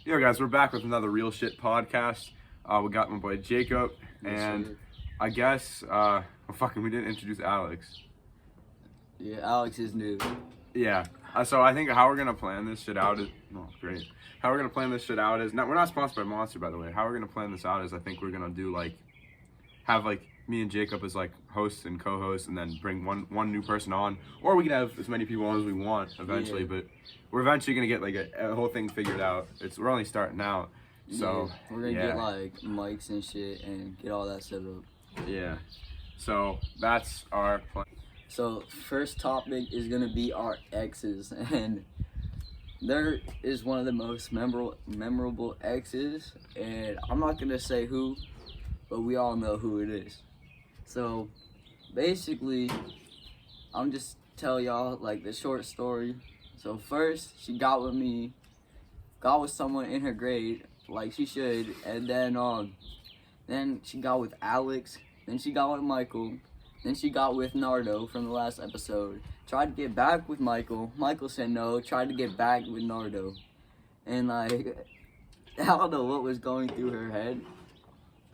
Yo guys, we're back with another Real Shit podcast. We got my boy Jacob, and sir. I guess, we didn't introduce Alex. Yeah, Alex is new. Yeah, so I think how we're gonna plan this shit out is, great. How we're gonna plan this shit out is, we're not sponsored by Monster, by the way. How we're gonna plan this out is I think we're gonna do have me and Jacob as hosts and co-hosts, and then bring one new person on, or we can have as many people on as we want eventually. Yeah. But we're eventually gonna get a whole thing figured out. We're only starting out, so yeah, we're gonna get mics and shit and get all that set up. Yeah, so that's our plan. So first topic is gonna be our exes, and there is one of the most memorable exes, and I'm not gonna say who, but we all know who it is. So basically, I'm just tell y'all the short story. So first, she got with someone in her grade, like she should, and then she got with Alex, then she got with Michael, then she got with Nardo from the last episode. Tried to get back with Michael. Michael said no. Tried to get back with Nardo, and I don't know what was going through her head.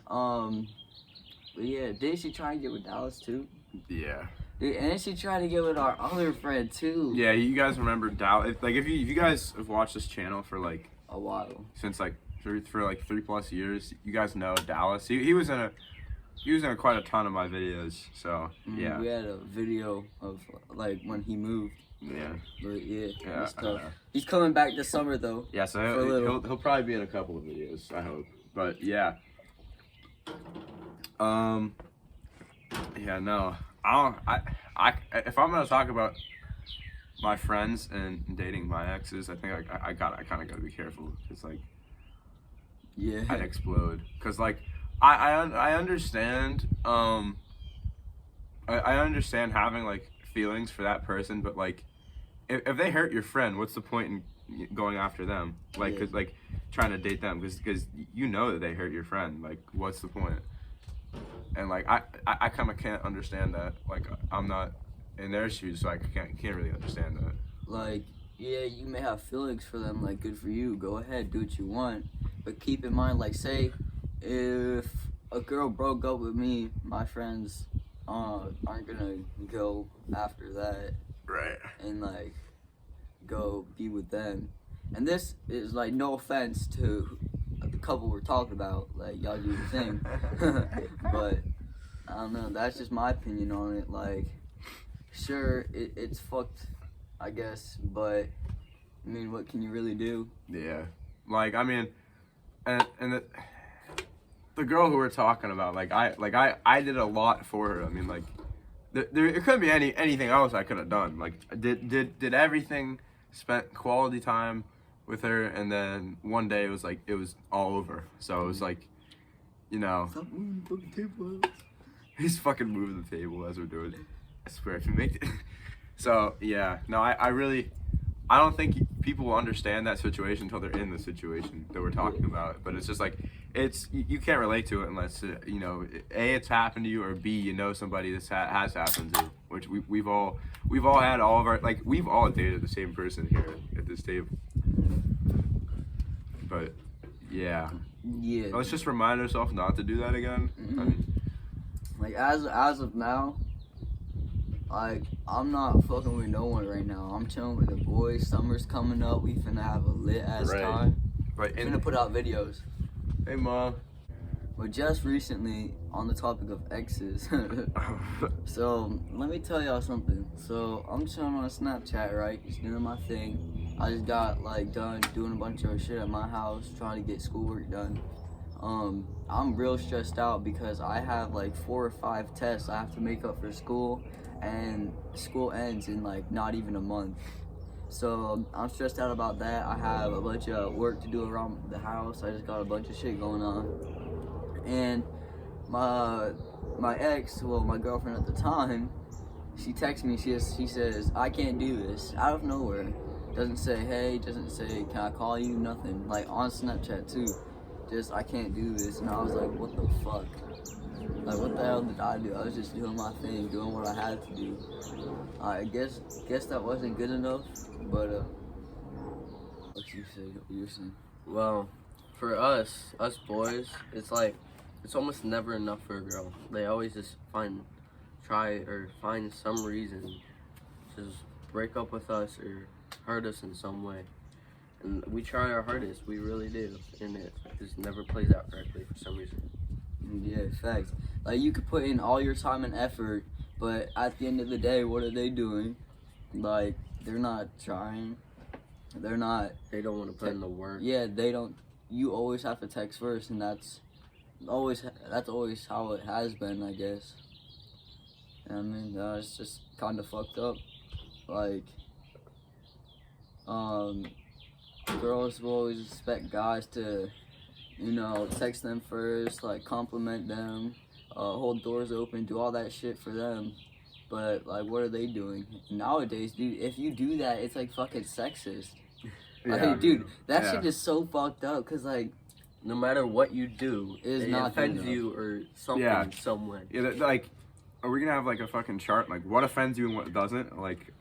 But yeah, did she try and get with Dallas too? Yeah. Dude, and then she tried to get with our other friend too. Yeah, you guys remember Dallas? If you guys have watched this channel for A while. Since for 3+ years, you guys know Dallas. He was in quite a ton of my videos. So yeah. We had a video of when he moved. Yeah. But yeah, Yeah. it's tough. He's coming back this summer though. Yeah. So he'll probably be in a couple of videos, I hope. But yeah. Yeah. No. If I'm gonna talk about my friends and dating my exes, I think I kind of gotta be careful, because Yeah. I'd explode. Because I understand I understand having feelings for that person, but if they hurt your friend, what's the point in going after them? Cause trying to date them, because you know that they hurt your friend. What's the point? And I kind of can't understand that. I'm not in their shoes, so I can't really understand that. Yeah, you may have feelings for them, good for you, go ahead, do what you want, but keep in mind, say if a girl broke up with me, my friends aren't gonna go after that, Right. and go be with them. And this is no offense to the couple we're talking about, y'all do the thing. But I don't know, that's just my opinion on it. Sure, it's fucked, I guess, but I mean, what can you really do? Yeah. I mean, and the girl who we're talking about, I did a lot for her. I mean, there couldn't be anything else I could have done. Did everything, spent quality time with her, and then one day it was all over. So it was Stop moving the fucking table. he's fucking moving the table as we're doing it. I swear, if you make it. So yeah, no, I don't think people will understand that situation until they're in the situation that we're talking about. But it's just you can't relate to it unless A, it's happened to you, or B, you know somebody this has happened to, which we've all had all of our, we've all dated the same person here at this table. But yeah, let's just remind ourselves not to do that again. Mm-hmm. I mean, as of now, I'm not fucking with no one right now. I'm chilling with the boys. Summer's coming up. We finna have a lit ass time. Right. We're finna put out videos. Hey, Mom. But just recently, on the topic of exes, so let me tell y'all something. So I'm chilling on Snapchat, right? Just doing my thing. I just got done doing a bunch of shit at my house, trying to get schoolwork done. I'm real stressed out because I have 4 or 5 tests I have to make up for school, and school ends in not even a month. So I'm stressed out about that. I have a bunch of work to do around the house. I just got a bunch of shit going on. And my ex, well, my girlfriend at the time, she texts me, she says, I can't do this, out of nowhere. Doesn't say, hey, doesn't say, can I call you, nothing. On Snapchat too. Just, I can't do this. And I was like, what the fuck? What the hell did I do? I was just doing my thing, doing what I had to do. I guess that wasn't good enough, but what you say, what you're saying? Well, for us boys, it's like it's almost never enough for a girl. They always just find some reason to just break up with us or hurt us in some way. And we try our hardest, we really do, and it just never plays out correctly for some reason. Yeah, facts. Like you could put in all your time and effort, but at the end of the day, what are they doing? Like they're not trying. They're not. They don't want to put in the work. Yeah, they don't. You always have to text first, and that's always how it has been, I guess. I mean, it's just kind of fucked up. Like, girls will always expect guys to, text them first, like compliment them, hold doors open, do all that shit for them. But like, what are they doing nowadays, dude? If you do that, it's like fucking sexist. Like, dude, that shit is so fucked up. Cause like, no matter what you do, it not offends you or something in some way. Yeah, like, are we gonna have like a fucking chart, like what offends you and what doesn't? Like,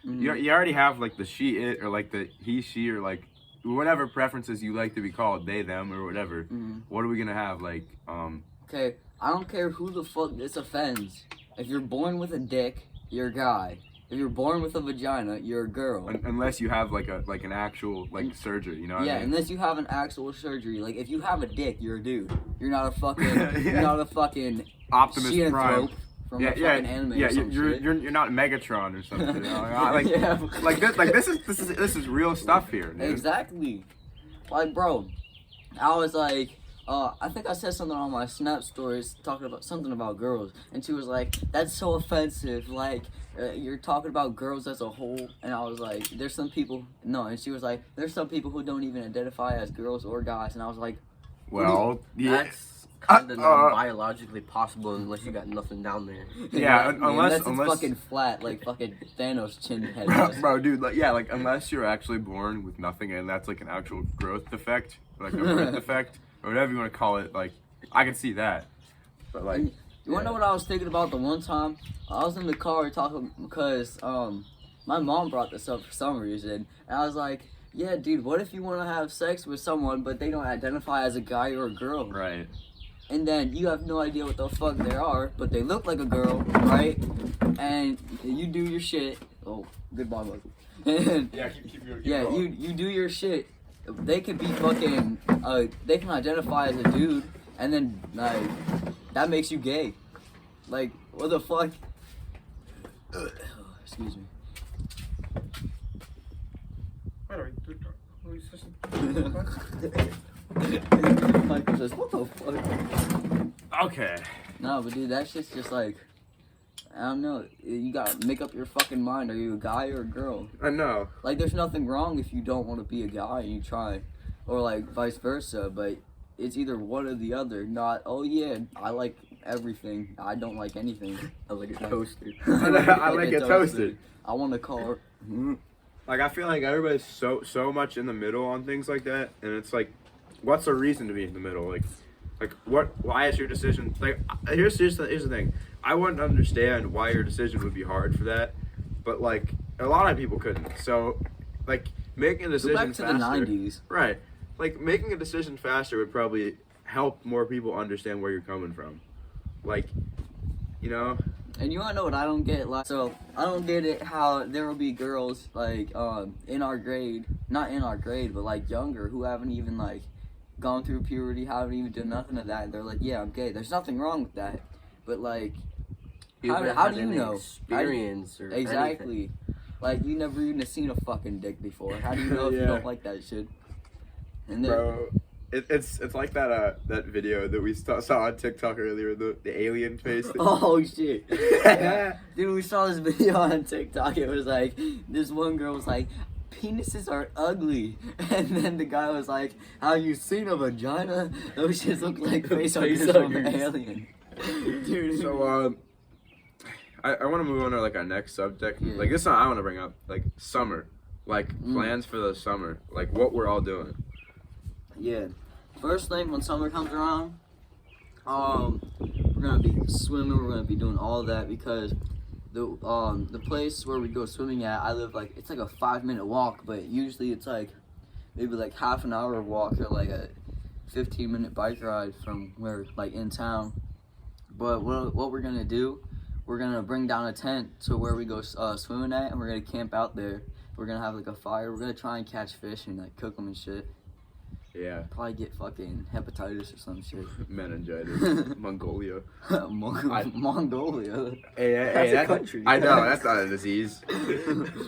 you already have like the she it or like the he she or like whatever preferences you like to be called, they them or whatever. What are we gonna have like? Okay, I don't care who the fuck this offends. If you're born with a dick, you're a guy. If you're born with a vagina, you're a girl. Unless you have like an actual like surgery, you know? What I mean? Unless you have an actual surgery. Like if you have a dick, you're a dude. You're not a fucking. You're not a fucking Optimus Prime. From a fucking anime or some shit. You're not Megatron or something. You know? Like this is real stuff here, dude. Exactly. Like, bro, I was like. I think I said something on my Snap stories talking about something about girls, and she was like, "That's so offensive. Like, you're talking about girls as a whole." And I was like, "There's some people." No, and she was like, "There's some people who don't even identify as girls or guys." And I was like, "Well, that's kind of not biologically possible unless you got nothing down there." Yeah, unless it's fucking flat, like fucking Thanos chin head. Bro, dude, like unless you're actually born with nothing, and that's like an actual growth defect, like a birth defect. Or whatever you want to call it, like, I can see that. But, like... You wanna know what I was thinking about the one time? I was in the car talking because, my mom brought this up for some reason. And I was like, yeah, dude, what if you want to have sex with someone, but they don't identify as a guy or a girl? Right. And then you have no idea what the fuck they are, but they look like a girl, right? And you do your shit. Oh, goodbye, Michael. You do your shit. They could be fucking, they can identify as a dude, and then, like, that makes you gay. Like, what the fuck? Excuse me. Michael says, what the fuck? Okay. No, but dude, that shit's just like, I don't know. You gotta make up your fucking mind. Are you a guy or a girl? I know. Like, there's nothing wrong if you don't want to be a guy and you try. Or, like, vice versa. But it's either one or the other. Not, oh, yeah, I like everything. I don't like anything. I like it toasted. I like it toasted. I want to call her. Like, I feel like everybody's so much in the middle on things like that. And it's like, what's the reason to be in the middle? Like why is your decision, like, here's the thing. I wouldn't understand why your decision would be hard for that, but like a lot of people couldn't. So like making a decision Go back to faster, the 90s. right? Like making a decision faster would probably help more people understand where you're coming from. Like, you know. And you wanna know what I don't get? Like, so I don't get it how there will be girls like in our grade, not in our grade, but like younger, who haven't even like gone through puberty, haven't even done nothing of that. And they're like, yeah, I'm gay. There's nothing wrong with that. But like, how do you know? Experience or exactly. anything. Like, you never even seen a fucking dick before. How do you know if you don't like that shit? And then, bro, it's like that video that we saw on TikTok earlier, the alien face. Oh shit. Dude, we saw this video on TikTok. It was like, this one girl was like, penises are ugly. And then the guy was like, have you seen a vagina? Those shits look like face huggers from an alien. Dude. So, I want to move on to like our next subject. Yeah. Like, this one I want to bring up, like summer, like plans for the summer, like what we're all doing. Yeah. First thing when summer comes around, we're gonna be swimming. We're gonna be doing all that because the place where we go swimming at, I live like, it's like a 5-minute walk, but usually it's like maybe like half an hour walk or like a 15-minute bike ride from where, like, in town. But what we're gonna do, we're gonna bring down a tent to where we go swimming at, and we're gonna camp out there. We're gonna have like a fire. We're gonna try and catch fish and like cook them and shit. Yeah. Probably get fucking hepatitis or some shit. Meningitis. Mongolia. Mongolia. Hey, That's a country. I know, that's not a disease.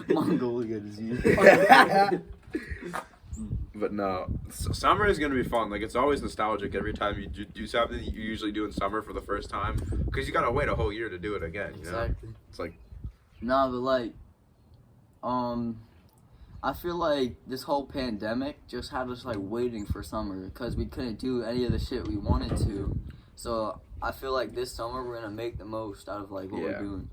Mongolia disease. But no, summer is gonna be fun. Like, it's always nostalgic every time you do something that you usually do in summer for the first time, because you gotta wait a whole year to do it again. You know? Exactly. It's like, Nah, but like, I feel like this whole pandemic just had us like waiting for summer because we couldn't do any of the shit we wanted to. So I feel like this summer we're gonna make the most out of like what we're doing.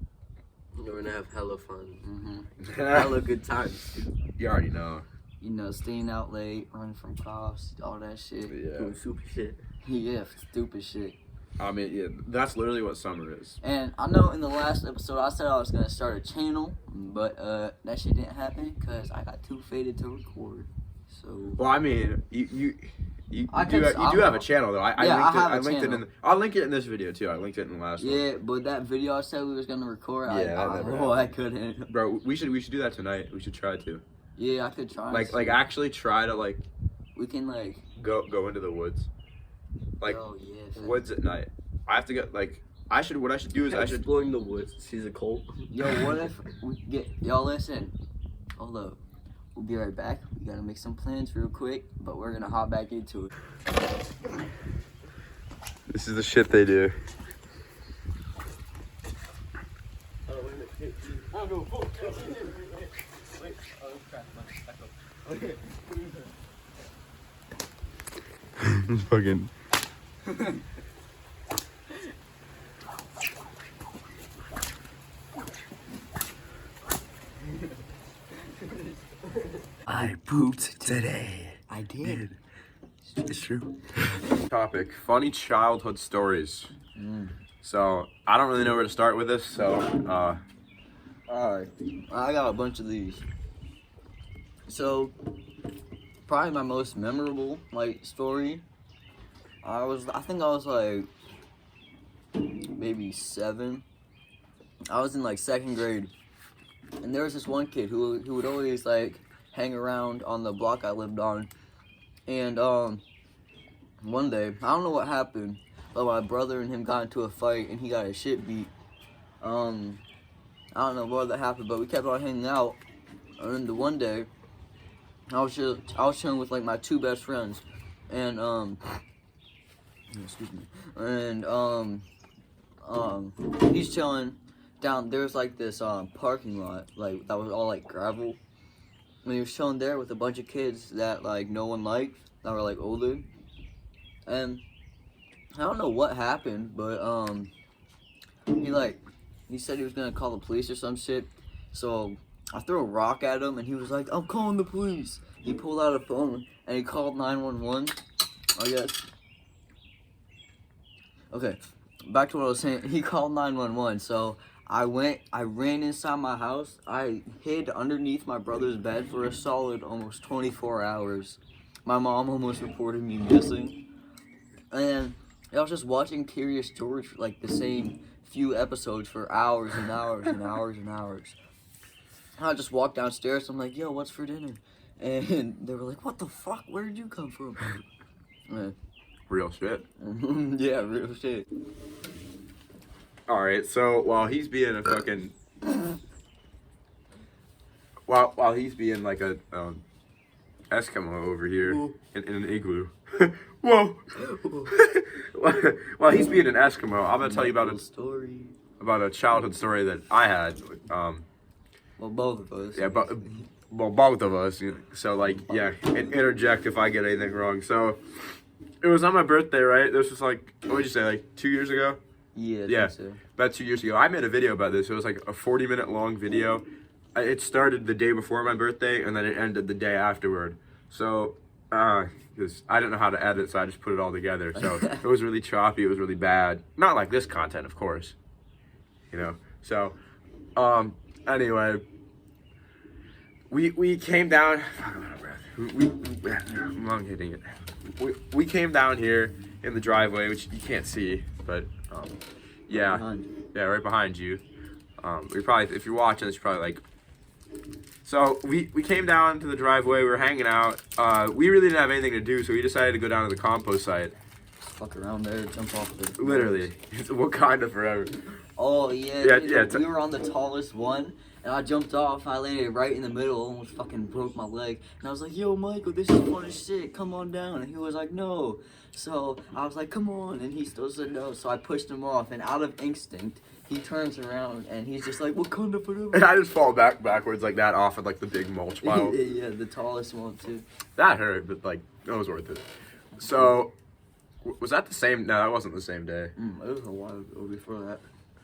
We're gonna have hella fun. Mhm. Hella good times. you already know. You know, staying out late, running from cops, all that shit. Yeah. Doing super shit. Yeah, stupid shit. I mean, yeah, that's literally what summer is. And I know in the last episode I said I was gonna start a channel, but that shit didn't happen because I got too faded to record. So. Well, I mean, you do have a channel though. I linked it in. I'll link it in this video too. I linked it in the last one. Yeah, but that video I said we was gonna record, Yeah, I couldn't. Bro, we should do that tonight. We should try to. Yeah, I could try. Like actually try to like. We can like. Go into the woods. Like, oh, yeah, woods at night. I have to get like. What I should do is I should. Exploring the woods. She's a cult. Yo, what if we get y'all listen? Hold up. We'll be right back. We gotta make some plans real quick, but we're gonna hop back into it. This is the shit they do. Fucking. I pooped today. I did. It's true. Topic: funny childhood stories. So I don't really know where to start with this. So Alright. I got a bunch of these. So probably my most memorable like story. I think I was like maybe 7. I was in like 2nd grade. And there was this one kid who would always like hang around on the block I lived on. And one day, I don't know what happened, but my brother and him got into a fight and he got his shit beat. I don't know what that happened, but we kept on hanging out. And then the one day, I was chilling with like my 2 best friends, and excuse me, and he's chilling down. There's like this parking lot like that was all like gravel, and he was chilling there with a bunch of kids that like no one liked, that were like older, and I don't know what happened, but he said he was gonna call the police or some shit. So I threw a rock at him and he was like, "I'm calling the police." He pulled out a phone and he called 911, I guess. Okay, back to what I was saying. He called 911, so I ran inside my house. I hid underneath my brother's bed for a solid almost 24 hours. My mom almost reported me missing. And I was just watching Curious George for like the same few episodes for hours and hours and hours and hours. And I just walked downstairs. I'm like, "Yo, what's for dinner?" And they were like, "What the fuck? Where did you come from?" real shit. Yeah, real shit. All right. So while he's being a fucking. While he's being like a Eskimo over here in an igloo. Whoa! While he's being an Eskimo, I'm gonna tell you about a childhood story that I had. Well, both of us. Yeah, but both of us. So like, yeah, interject if I get anything wrong. So it was on my birthday, right? This was like, what would you say, like 2 years ago? Yeah. Yeah, So. about 2 years ago. I made a video about this. It was like a 40-minute long video. It started the day before my birthday, and then it ended the day afterward. So, because I didn't know how to edit, so I just put it all together. So it was really choppy. It was really bad. Not like this content, of course. You know. So, anyway, we came down. Fuck, I'm out of breath. I'm hitting it. We came down here in the driveway, which you can't see, but yeah, right behind you. We probably, if you're watching, it's probably like. So we came down to the driveway. We were hanging out. We really didn't have anything to do, so we decided to go down to the compost site. Fuck around there, jump off the. Literally, it's Wakanda forever. Oh yeah, dude, yeah. we were on the tallest one, and I jumped off. I landed right in the middle, almost fucking broke my leg. And I was like, "Yo, Michael, this is fun as shit. Come on down." And he was like, "No." So I was like, "Come on," and he still said no. So I pushed him off, and out of instinct, he turns around and he's just like, "Wakanda forever." And I just fall backwards like that off of like the big mulch pile. Yeah, the tallest one too. That hurt, but like it was worth it. So was that the same? No, that wasn't the same day. It was a while ago before that.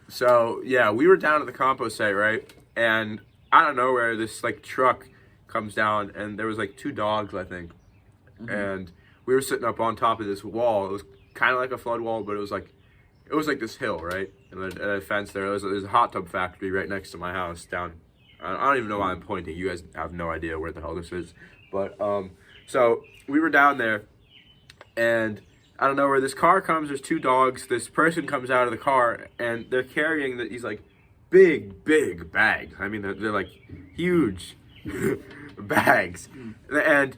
So yeah, we were down at the compost site, right? And out of nowhere, this like truck comes down, and there was like 2 dogs, I think. And we were sitting up on top of this wall. It was kind of like a flood wall, but it was like this hill, right? And a fence there. There's a hot tub factory right next to my house down. I don't even know why I'm pointing. You guys have no idea where the hell this is. But so we were down there, and I don't know where this car comes. There's 2 dogs. This person comes out of the car, and they're carrying these like big bags. I mean, they're like huge bags, and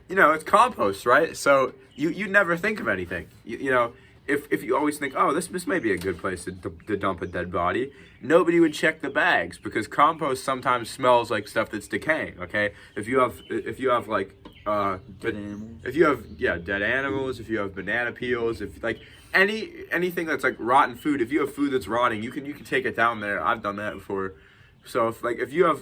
you know it's compost, right? So you never think of anything. You know, if you always think, oh, this may be a good place to dump a dead body, nobody would check the bags because compost sometimes smells like stuff that's decaying. Okay, if you have like Dead animals. if you have dead animals, if you have banana peels, if like anything that's like rotten food, if you have food that's rotting, you can take it down there. I've done that before. So if you have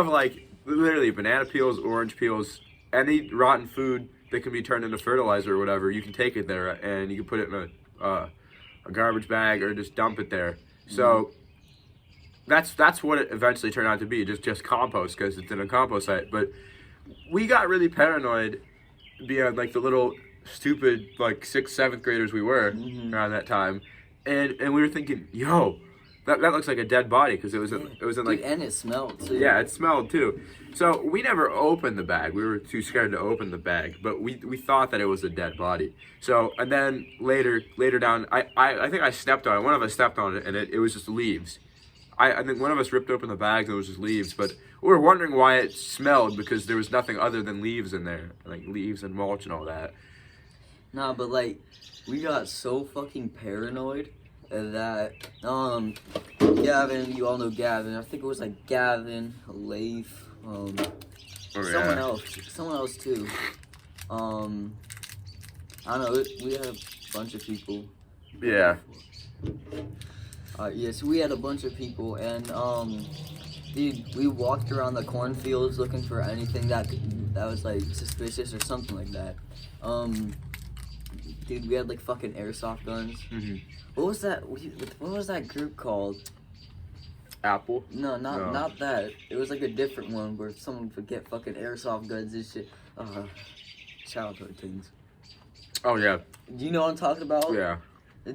like literally banana peels, orange peels, any rotten food that can be turned into fertilizer or whatever, you can take it there and you can put it in a garbage bag or just dump it there. So that's what it eventually turned out to be, just compost because it's in a compost site. But we got really paranoid being like the little stupid like 6th, 7th graders we were around that time, and we were thinking, yo, that looks like a dead body because it was in like, Dude, and it smelled too. yeah, it smelled too. So we never opened the bag. We were too scared to open the bag, but we thought that it was a dead body. So and then later down, I think I stepped on it. One of us stepped on it, and it was just leaves. I think one of us ripped open the bags and it was just leaves, but we were wondering why it smelled because there was nothing other than leaves in there, like leaves and mulch and all that. Nah, but like, we got so fucking paranoid that, Gavin, you all know Gavin. I think it was like Gavin, Leif, someone else too. I don't know, we had a bunch of people. Yeah. So we had a bunch of people, and dude, we walked around the cornfields looking for anything that was like suspicious or something like that. Dude, we had like fucking airsoft guns. What was that? What was that group called? Apple? No, not that. It was like a different one where someone would get fucking airsoft guns and shit. Childhood things. Oh yeah. Do you know what I'm talking about? Yeah.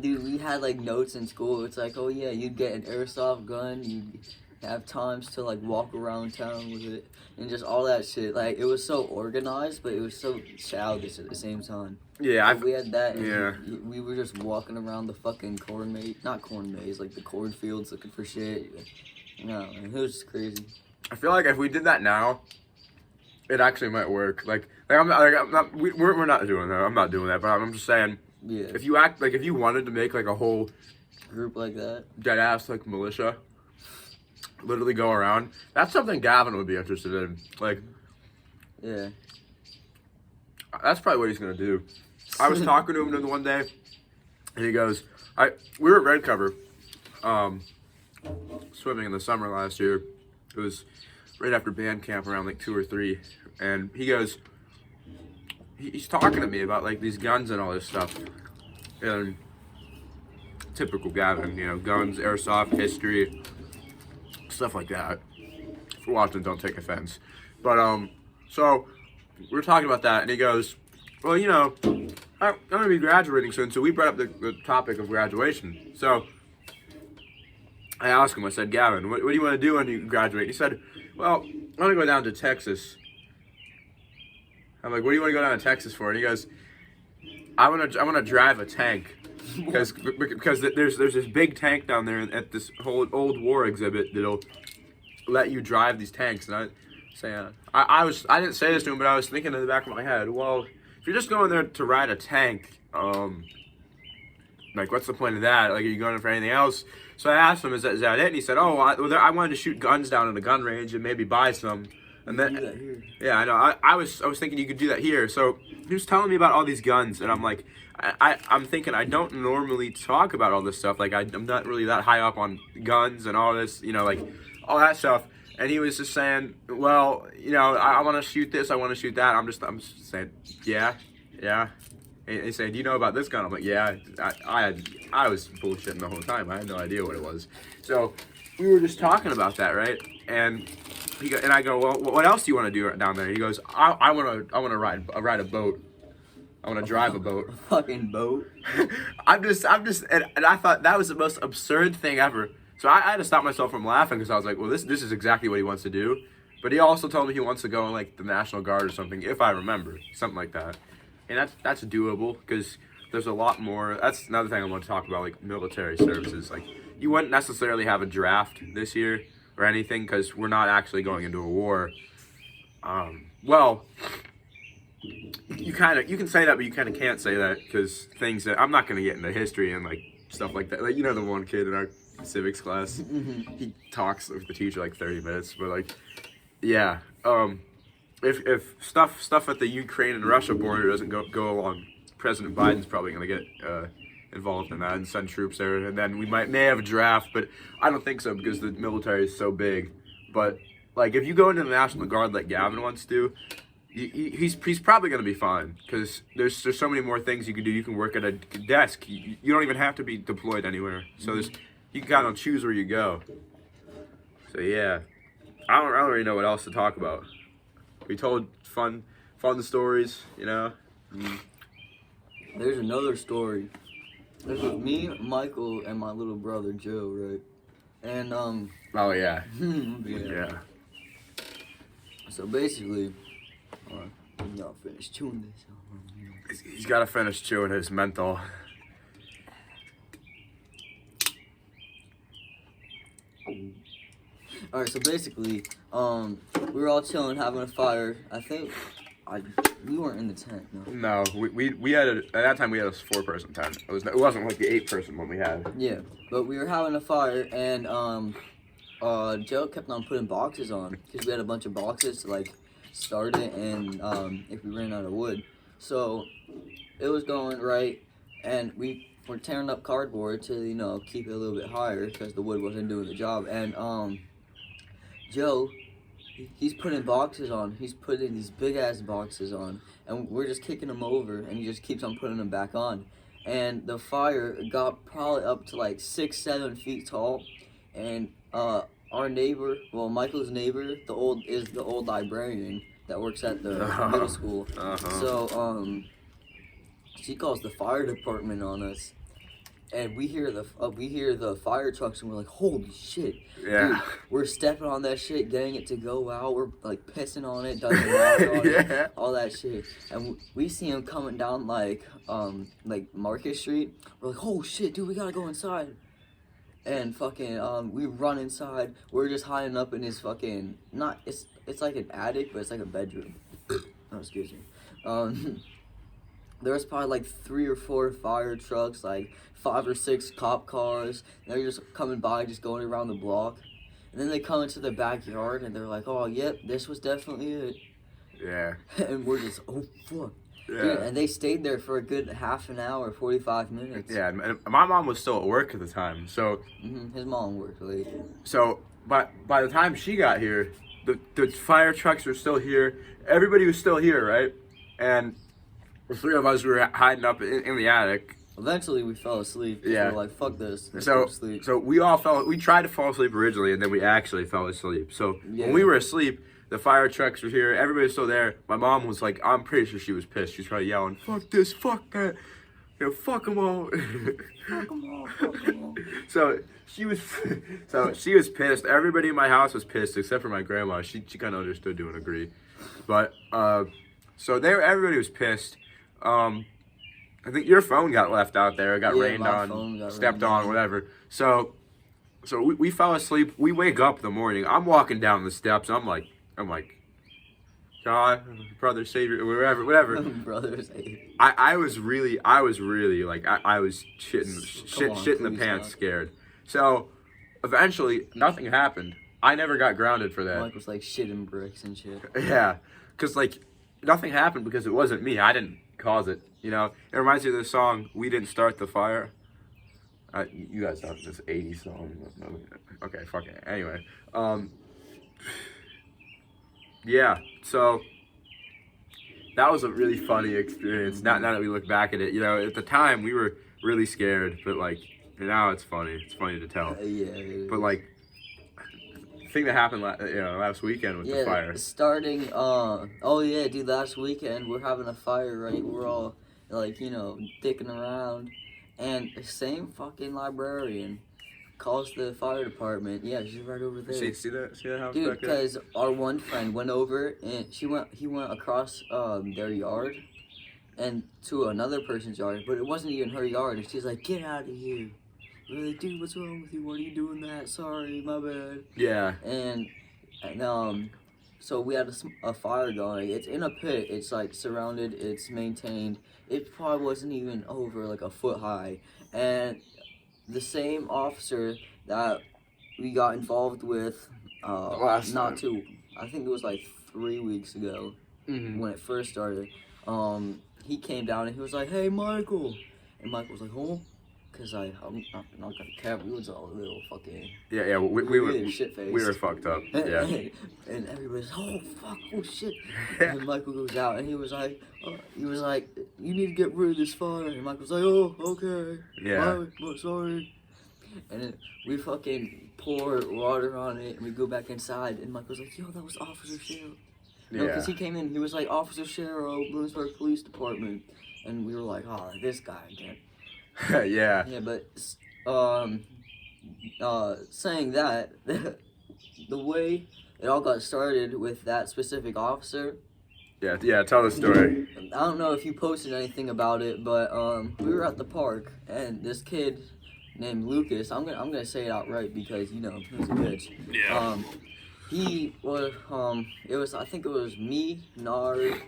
Dude, we had like notes in school. It's like, oh yeah, you'd get an airsoft gun. You'd have times to like walk around town with it and just all that shit. Like it was so organized, but it was so childish at the same time. Yeah, we had that. And yeah. We were just walking around the fucking not corn maze, like the cornfields looking for shit. No, it was just crazy. I feel like if we did that now, it actually might work. We're not doing that. I'm not doing that, but I'm just saying. Yeah. If you wanted to make like a whole group like that, dead ass like militia, literally go around, that's something Gavin would be interested in. Like, yeah, that's probably what he's gonna do. I was talking to him the one day, and he goes, we were at Red Cover, swimming in the summer last year. It was right after band camp around like 2 or 3, and he goes. He's talking to me about like these guns and all this stuff, and typical Gavin, you know, guns, airsoft, history, stuff like that. If you're watching, don't take offense. But so we were talking about that, and he goes, "Well, you know, I'm gonna be graduating soon." So we brought up the topic of graduation. So I asked him. I said, "Gavin, what do you want to do when you graduate?" He said, "Well, I'm gonna go down to Texas I'm like, what do you want to go down to Texas for? And he goes, I want to drive a tank. Because there's this big tank down there at this whole old war exhibit that'll let you drive these tanks. And I didn't say this to him, but I was thinking in the back of my head, well, if you're just going there to ride a tank, like, what's the point of that? Like, are you going for anything else? So I asked him, is that it? And he said, oh, I wanted to shoot guns down at a gun range and maybe buy some. And then, do that here. yeah, I know. I was thinking you could do that here. So he was telling me about all these guns, and I'm like, I'm thinking I don't normally talk about all this stuff. Like, I'm not really that high up on guns and all this, like all that stuff. And he was just saying, well, I want to shoot this, I want to shoot that. I'm just saying, yeah. And he said, do you know about this gun? I'm like, yeah. I was bullshitting the whole time. I had no idea what it was. So we were just talking about that, right? And I go, well, what else do you want to do down there? He goes, I want to ride a boat. I want to drive a boat. A fucking boat. I'm just, and I thought that was the most absurd thing ever. So I had to stop myself from laughing because I was like, well, this is exactly what he wants to do. But he also told me he wants to go in like the National Guard or something, if I remember, something like that. And that's doable because there's a lot more. That's another thing I want to talk about, like military services. Like, you wouldn't necessarily have a draft this year or anything because we're not actually going into a war. Well, you can say that, but you kind of can't say that because things that I'm not going to get into history and like stuff like that. Like, the one kid in our civics class, he talks with the teacher like 30 minutes, but like, yeah. If stuff at the Ukraine and Russia border doesn't go along, President Biden's probably going to get involved in that and send troops there, and then we may have a draft, but I don't think so because the military is so big. But like, if you go into the National Guard like Gavin wants to, he's probably going to be fine because there's so many more things you can do. You can work at a desk. You don't even have to be deployed anywhere. So you can kind of choose where you go. So yeah, I don't really know what else to talk about. We told fun stories, There's another story. This was me, Michael, and my little brother Joe, right? And Oh yeah. yeah. So basically, I'm not finished chewing this. He's got to finish chewing his menthol. Alright, so basically, we were all chilling, having a fire. I think we weren't in the tent, no. No, we had at that time we had a 4-person tent. It wasn't like the 8-person one we had. Yeah, but we were having a fire, and Joe kept on putting boxes on because we had a bunch of boxes to like start it, and if we ran out of wood, so it was going right, and we were tearing up cardboard to keep it a little bit higher because the wood wasn't doing the job, and Joe, he's putting boxes on. He's putting these big ass boxes on, and we're just kicking them over, and he just keeps on putting them back on. And the fire got probably up to like 6-7 feet tall, and our neighbor, well, Michael's neighbor, the old librarian that works at the middle school. So she calls the fire department on us. And we hear the fire trucks, and we're like, holy shit. Yeah. Dude, we're stepping on that shit, getting it to go out. We're like pissing on it, dumping water on it, all that shit. And we see him coming down like Market Street. We're like, oh shit, dude, we gotta go inside. And fucking we run inside. We're just hiding up in his fucking it's like an attic, but it's like a bedroom. Oh, excuse me. There was probably like 3 or 4 fire trucks, like 5 or 6 cop cars. They're just coming by, just going around the block. And then they come into the backyard, and they're like, oh, yep, this was definitely it. Yeah. And we're just, oh, fuck. Yeah. Dude, and they stayed there for a good half an hour, 45 minutes. Yeah, and my mom was still at work at the time, so... His mom worked late. So, by the time she got here, the fire trucks were still here. Everybody was still here, right? And... the 3 of us were hiding up in the attic. Eventually, we fell asleep. Yeah. We were like, fuck this. Let's So go to sleep. we tried to fall asleep originally, and then we actually fell asleep. So Yeah. when we were asleep, the fire trucks were here. Everybody was still there. My mom was like, I'm pretty sure she was pissed. She was probably yelling, fuck this, fuck that. Fuck them all. Fuck 'em all, fuck 'em all. So she was pissed. Everybody in my house was pissed except for my grandma. She kind of understood to an degree. But So everybody was pissed. I think your phone got left out there, got Yeah, rained my phone on, got stepped rained on, on. whatever. So we fell asleep. We wake up in the morning. I'm walking down the steps. I'm like, God, brother, savior, whatever. Brothers, hey. I was really like, I was Come on, shit in the please, pants, God. scared. So eventually, nothing happened. I never got grounded for that. Mike was like shitting bricks and shit. Yeah, because like nothing happened because it wasn't me. I didn't cause it. You know, it reminds me of the song "We Didn't Start the Fire." You guys know this '80s song. Okay, fuck it. Anyway, yeah. So that was a really funny experience. Now that we look back at it, you know, at the time we were really scared, but like now it's funny. It's funny to tell. Yeah. But like, the thing that happened, last weekend with the fire. Starting, oh yeah, dude, last weekend we're having a fire, right? We're all, like, you know, dicking around, and the same fucking librarian calls the fire department. Yeah, she's right over there. See that house Dude, back there? because our one friend went over, and he went across, their yard, and to another person's yard, but it wasn't even her yard, and she's like, get out of here. We're like, dude, what's wrong with you? Why are you doing that? Sorry, my bad. Yeah. And so we had a fire going. It's in a pit. It's like surrounded. It's maintained. It probably wasn't even over like a foot high. And the same officer that we got involved with, I think it was like 3 weeks ago when it first started. He came down and he was like, "Hey, Michael," and Michael was like, "Oh." Cause I'm not gonna cap. We was all a little fucking. Yeah. We were shit-faced. we were fucked up. Yeah. And everybody's, oh fuck, oh shit. And Michael goes out and he was like, you need to get rid of this fire. And Michael's like, oh, okay. Yeah. Sorry. And then we fucking pour water on it and we go back inside. And Michael's like, yo, that was Officer Cheryl. No, because he came in. He was like, Officer Cheryl, Bloomsburg Police Department. And we were like, oh, this guy again. Yeah. Yeah, but saying that, the way it all got started with that specific officer. Yeah. Tell the story. I don't know if you posted anything about it, but we were at the park and this kid named Lucas. I'm gonna say it outright because you know he's a bitch. Yeah. He was I think it was me, Nard,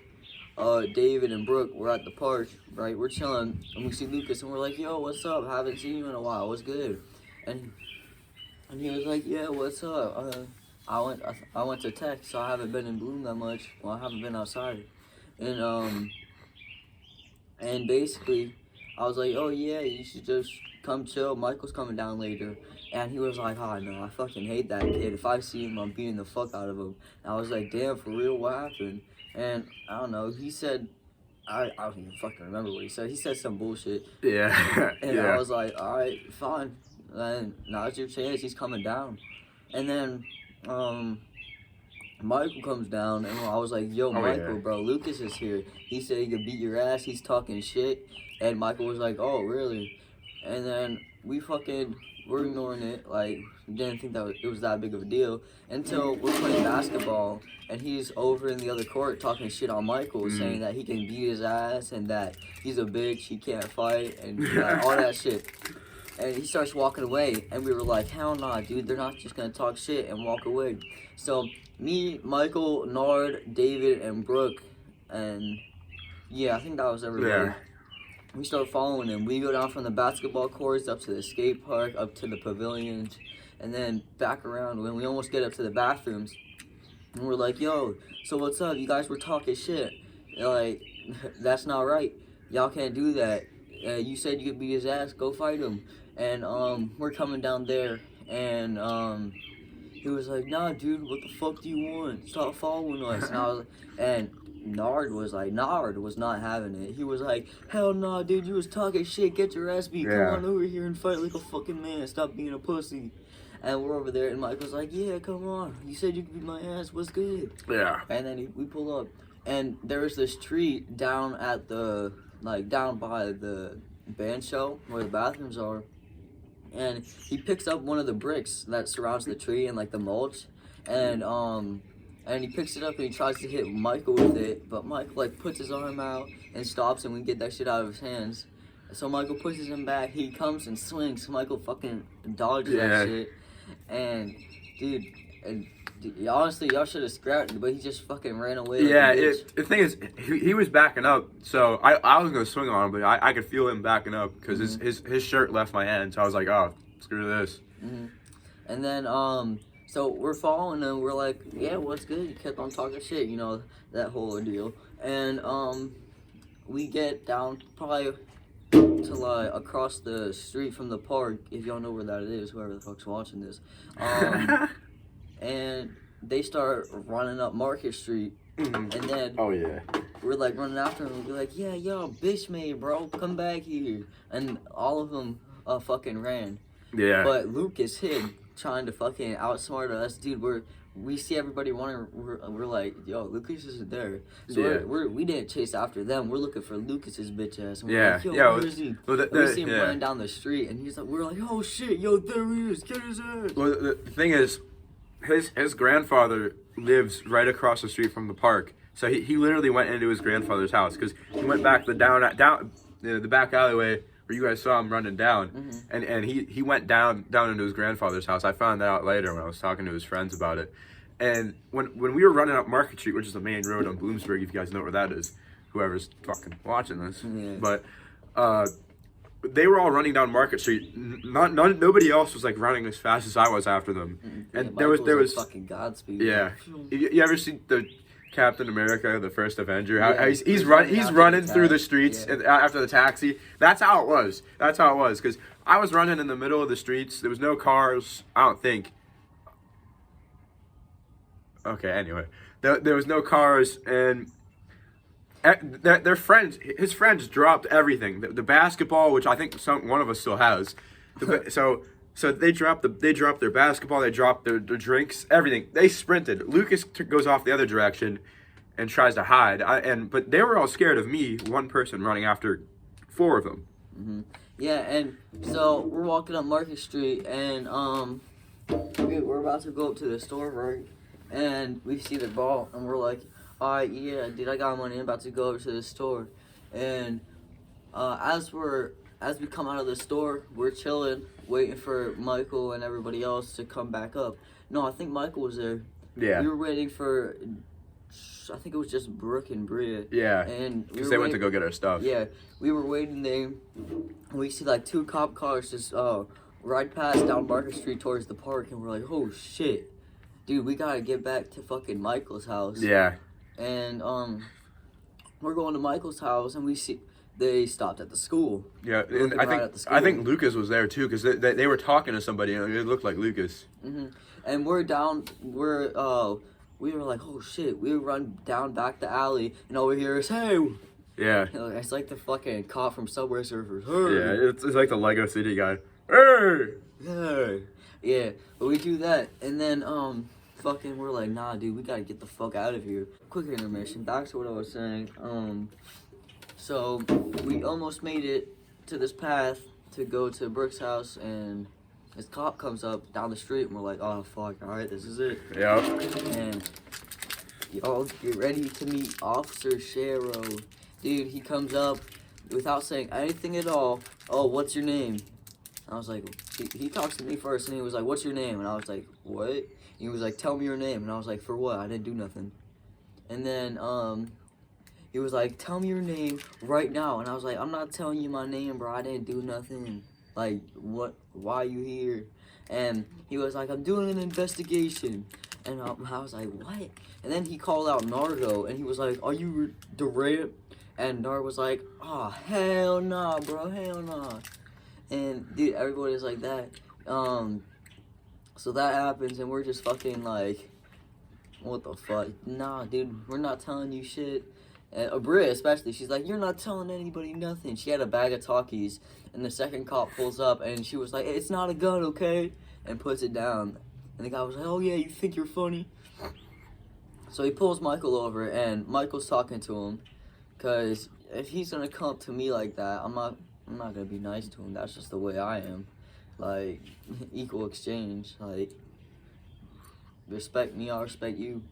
David and Brooke were at the park, right? We're chilling, and we see Lucas, and we're like, "Yo, what's up? Haven't seen you in a while. What's good?" And he was like, "Yeah, what's up? I went to Tech, so I haven't been in Bloom that much. Well, I haven't been outside." And basically, I was like, "Oh yeah, you should just come chill. Michael's coming down later." And he was like, "Oh no, I fucking hate that kid. If I see him, I'm beating the fuck out of him." And I was like, "Damn, for real? What happened?" And I don't know. He said, I don't even fucking remember what he said. He said some bullshit. Yeah. And Yeah. I was like, all right, fine. And now's your chance. He's coming down. And then Michael comes down, and I was like, yo, Michael, yeah. bro, Lucas is here. He said he could beat your ass. He's talking shit. And Michael was like, oh, really? And then we're ignoring it. Like, didn't think that it was that big of a deal until we're playing basketball. And he's over in the other court talking shit on Michael, saying that he can beat his ass and that he's a bitch, he can't fight, and all that shit. And he starts walking away, and we were like, hell nah, dude, they're not just gonna talk shit and walk away. So, me, Michael, Nard, David, and Brooke, and yeah, I think that was everybody. Yeah. We start following him. We go down from the basketball courts up to the skate park, up to the pavilions, and then back around when we almost get up to the bathrooms. And we're like, yo, so what's up? You guys were talking shit. Like, that's not right. Y'all can't do that. You said you could beat his ass. Go fight him. And we're coming down there. And he was like, nah, dude, what the fuck do you want? Stop following us. And Nard was not having it. He was like, hell nah, dude, you was talking shit. Get your ass beat. Yeah. Come on over here and fight like a fucking man. Stop being a pussy. And we're over there, and Mike was like, yeah, come on. You said you could beat my ass. What's good? Yeah. And then we pull up, and there was this tree down at down by the band shell where the bathrooms are. And he picks up one of the bricks that surrounds the tree and, like, the mulch. And and he picks it up and he tries to hit Michael with it, but Michael like puts his arm out and stops him. We get that shit out of his hands. So Michael pushes him back. He comes and swings. Michael fucking dodges that shit. And dude, honestly, y'all should have scrapped it, but he just fucking ran away. Yeah, the thing is, he was backing up, so I was gonna swing on him, but I could feel him backing up because his shirt left my hand, so I was like, oh, screw this. And then so we're following him. We're like, yeah, what's good? He kept on talking shit, you know, that whole ordeal. And we get down probably to like across the street from the park, if y'all know where that is, whoever the fuck's watching this. And they start running up Market Street, and then we're like running after him. We're like, yeah, yo, bitch made, bro, come back here. And all of them fucking ran. Yeah. But Lucas hid, trying to fucking outsmart us, dude. We see everybody running. We're like, yo, Lucas isn't there. So we didn't chase after them. We're looking for Lucas's bitch ass. And we're like, yo, where is he? We see him running down the street, and he's like, we're like, oh shit, yo, there he is, get his ass. Well, the thing is, his grandfather lives right across the street from the park. So he literally went into his grandfather's house because he went back the back alleyway where you guys saw him running down, and he went down into his grandfather's house. I found that out later when I was talking to his friends about it. And when we were running up Market Street, which is the main road on Bloomsburg, if you guys know where that is, whoever's fucking watching this, but they were all running down Market Street. Nobody else was like running as fast as I was after them. And there was like fucking Godspeed. Yeah. You ever see the Captain America, the first Avenger? How he's running through the streets after the taxi. That's how it was. Because I was running in the middle of the streets. There was no cars. I don't think. Okay. Anyway, there was no cars, and their friends, his friends, dropped everything. The basketball, which I think one of us still has. So they dropped their basketball. They dropped their drinks. Everything. They sprinted. Lucas goes off the other direction and tries to hide. But they were all scared of me. One person running after four of them. Yeah, and so we're walking up Market Street, and we're about to go up to the store, right? And we see the ball, and we're like, all right, yeah, dude, I got money. I'm about to go over to the store. And as we come out of the store, we're chilling, waiting for Michael and everybody else to come back up. No, I think Michael was there. Yeah. We were waiting for, I think it was just Brooke and Bria. Yeah. And because they went to go get our stuff. Yeah, we were waiting there. And we see like two cop cars just ride past down Market Street towards the park, and we're like, oh shit, dude, we gotta get back to fucking Michael's house. Yeah. And we're going to Michael's house, and we see they stopped at the school. Yeah, and I think Lucas was there too, because they were talking to somebody, and it looked like Lucas. And we were like, oh shit, we run down back the alley, and over here is, hey. Yeah. You know, it's like the fucking cop from Subway Surfers. Hey. Yeah, it's like the Lego City guy. Hey. Hey. Yeah, but we do that, and then fucking we're like, nah, dude, we gotta get the fuck out of here. Quick intermission. Back to what I was saying. So we almost made it to this path to go to Brooke's house, and this cop comes up down the street, and we're like, oh fuck, all right, this is it. Yep. And y'all get ready to meet Officer Shero. Dude, he comes up without saying anything at all. Oh, what's your name? I was like, he talks to me first, and he was like, what's your name? And I was like, what? He was like, tell me your name. And I was like, for what? I didn't do nothing. And then he was like, tell me your name right now. And I was like, I'm not telling you my name, bro. I didn't do nothing. Like, what? Why are you here? And he was like, I'm doing an investigation. And I was like, what? And then he called out Nardo, and he was like, are you Durant? And Nardo was like, oh, hell nah, bro, hell nah. And, dude, everybody's like that. So that happens, and we're just fucking like, what the fuck? Nah, dude, we're not telling you shit. And Abria especially, she's like, you're not telling anybody nothing. She had a bag of talkies, and the second cop pulls up, and she was like, it's not a gun, okay? And puts it down. And the guy was like, oh yeah, you think you're funny? So he pulls Michael over, and Michael's talking to him, because if he's gonna come up to me like that, I'm not gonna be nice to him. That's just the way I am. Like, equal exchange. Like, respect me, I'll respect you.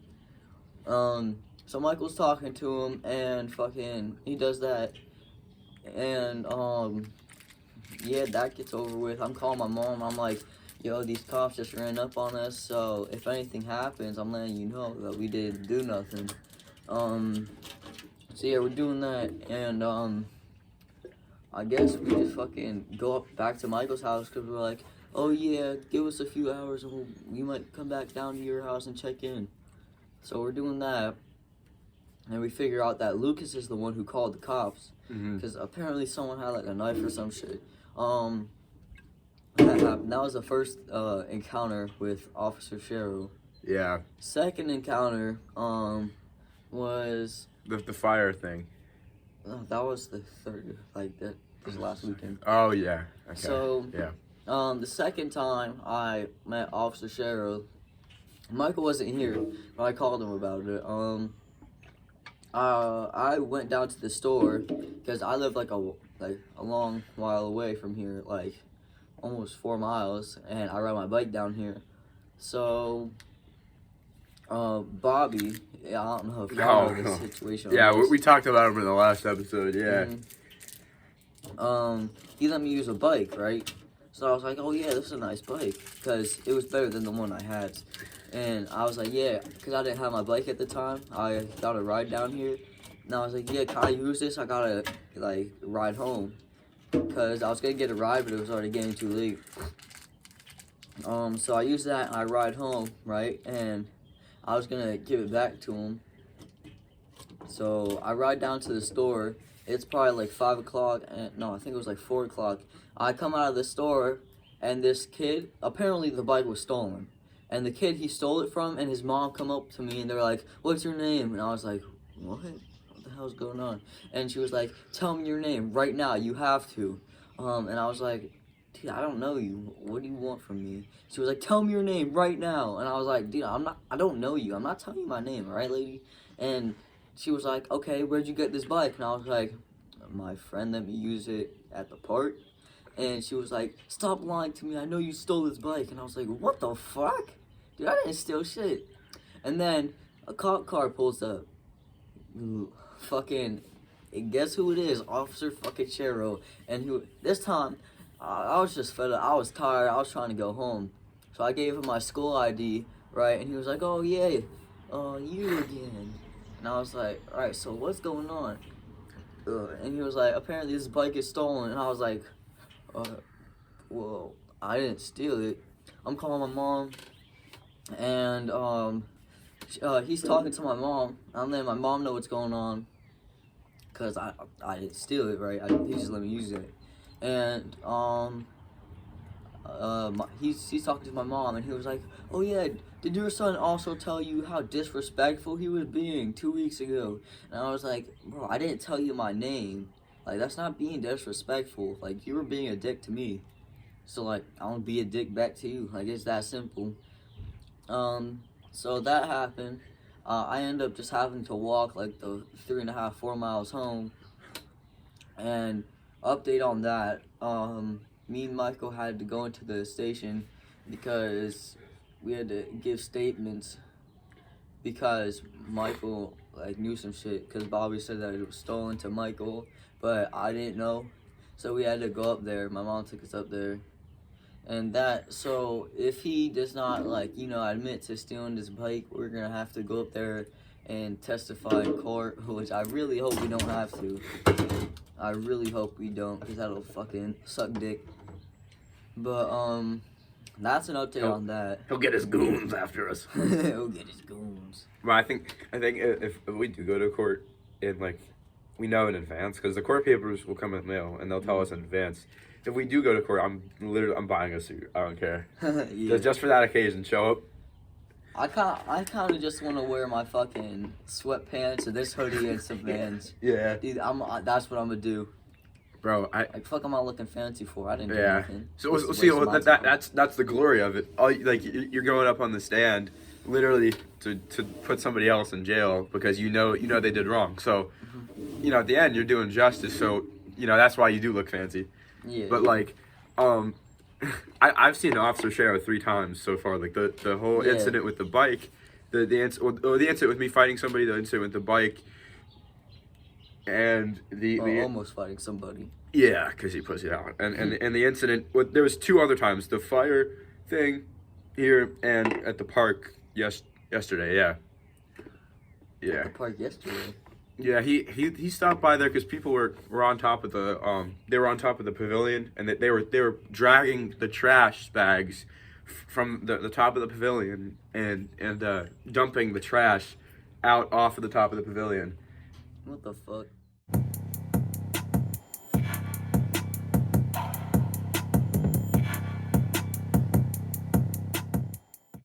So Michael's talking to him, and fucking he does that, and yeah, that gets over with. I'm calling my mom. I'm like, yo, these cops just ran up on us. So if anything happens, I'm letting you know that we didn't do nothing. So yeah, we're doing that, and I guess we just fucking go up back to Michael's house because we're like, oh yeah, give us a few hours and we might come back down to your house and check in. So we're doing that, and we figure out that Lucas is the one who called the cops because apparently someone had like a knife or some shit. That happened. That was the first encounter with Officer Cheryl. Yeah. Second encounter was The fire thing. that was the third, like that was last weekend. Oh yeah. Okay. So yeah. The second time I met Officer Cheryl, Michael wasn't here, but I called him about it. I went down to the store because I live like a long while away from here, like almost 4 miles, and I ride my bike down here. So, Bobby, I don't know if you know this situation. Yeah, we talked about him in the last episode. Yeah. He let me use a bike, right? So I was like, oh yeah, this is a nice bike, because it was better than the one I had. And I was like, yeah, because I didn't have my bike at the time. I got a ride down here. And I was like, yeah, can I use this? I gotta, like, ride home. Because I was gonna get a ride, but it was already getting too late. So I used that, and I ride home, right? And I was gonna give it back to him. So I ride down to the store. It's probably like 5 o'clock, and no, I think it was like 4 o'clock. I come out of the store, and this kid, apparently the bike was stolen. And the kid he stole it from, and his mom come up to me, and they're like, what's your name? And I was like, what? What the hell's going on? And she was like, tell me your name right now, you have to. And I was like, dude, I don't know you. What do you want from me? She was like, tell me your name right now. And I was like, dude, I don't know you. I'm not telling you my name, all right, lady? And she was like, okay, where'd you get this bike? And I was like, my friend let me use it at the park. And she was like, stop lying to me. I know you stole this bike. And I was like, what the fuck? Dude, I didn't steal shit. And then a cop car pulls up. Fucking, and guess who it is? Officer fucking Cheryl. And this time, I was just fed up. I was tired. I was trying to go home. So I gave him my school ID, right? And he was like, oh, yeah, you again. And I was like, all right, so what's going on? And he was like, apparently this bike is stolen. And I was like, well, I didn't steal it. I'm calling my mom, and he's talking to my mom. I'm letting my mom know what's going on, cause I didn't steal it, right? He just let me use it. And he's talking to my mom, and he was like, oh yeah, did your son also tell you how disrespectful he was being 2 weeks ago? And I was like, bro, I didn't tell you my name. Like, that's not being disrespectful. Like, you were being a dick to me. So, like, I'm gonna be a dick back to you. Like, it's that simple. So that happened. I ended up just having to walk, like, the 3.5, 4 miles home. And update on that, me and Michael had to go into the station because we had to give statements because Michael, like, knew some shit. Because Bobby said that it was stolen to Michael, but I didn't know. So we had to go up there. My mom took us up there. And so if he does not, like, admit to stealing this bike, we're going to have to go up there and testify in court, which I really hope we don't have to. I really hope we don't, because that'll fucking suck dick. But, that's an update on that. He'll get his goons after us. He'll get his goons. Well, I think if we do go to court, we know in advance, because the court papers will come in the mail, and they'll tell us in advance. If we do go to court, I'm buying a suit. I don't care. Yeah. Just for that occasion, show up. I kind of just want to wear my fucking sweatpants and this hoodie and some Vans. Yeah. Dude, that's what I'm gonna do. Bro, fuck am I looking fancy for? I didn't do yeah. anything. So see, that's the glory of it. You're going up on the stand, literally to put somebody else in jail because you know they did wrong. So, at the end you're doing justice. So, that's why you do look fancy. Yeah. But like, I've seen Officer Sheriff 3 times so far. Like the whole incident with the bike, the incident with me fighting somebody, the incident with the bike, and almost fighting somebody. yeah, because he puts it out, and the incident. There was 2 other times: the fire thing here and at the park yesterday. Yeah. At the park yesterday. Yeah, he stopped by there because people were on top of the they were on top of the pavilion, and they were dragging the trash bags from the top of the pavilion and dumping the trash out off of the top of the pavilion. What the fuck?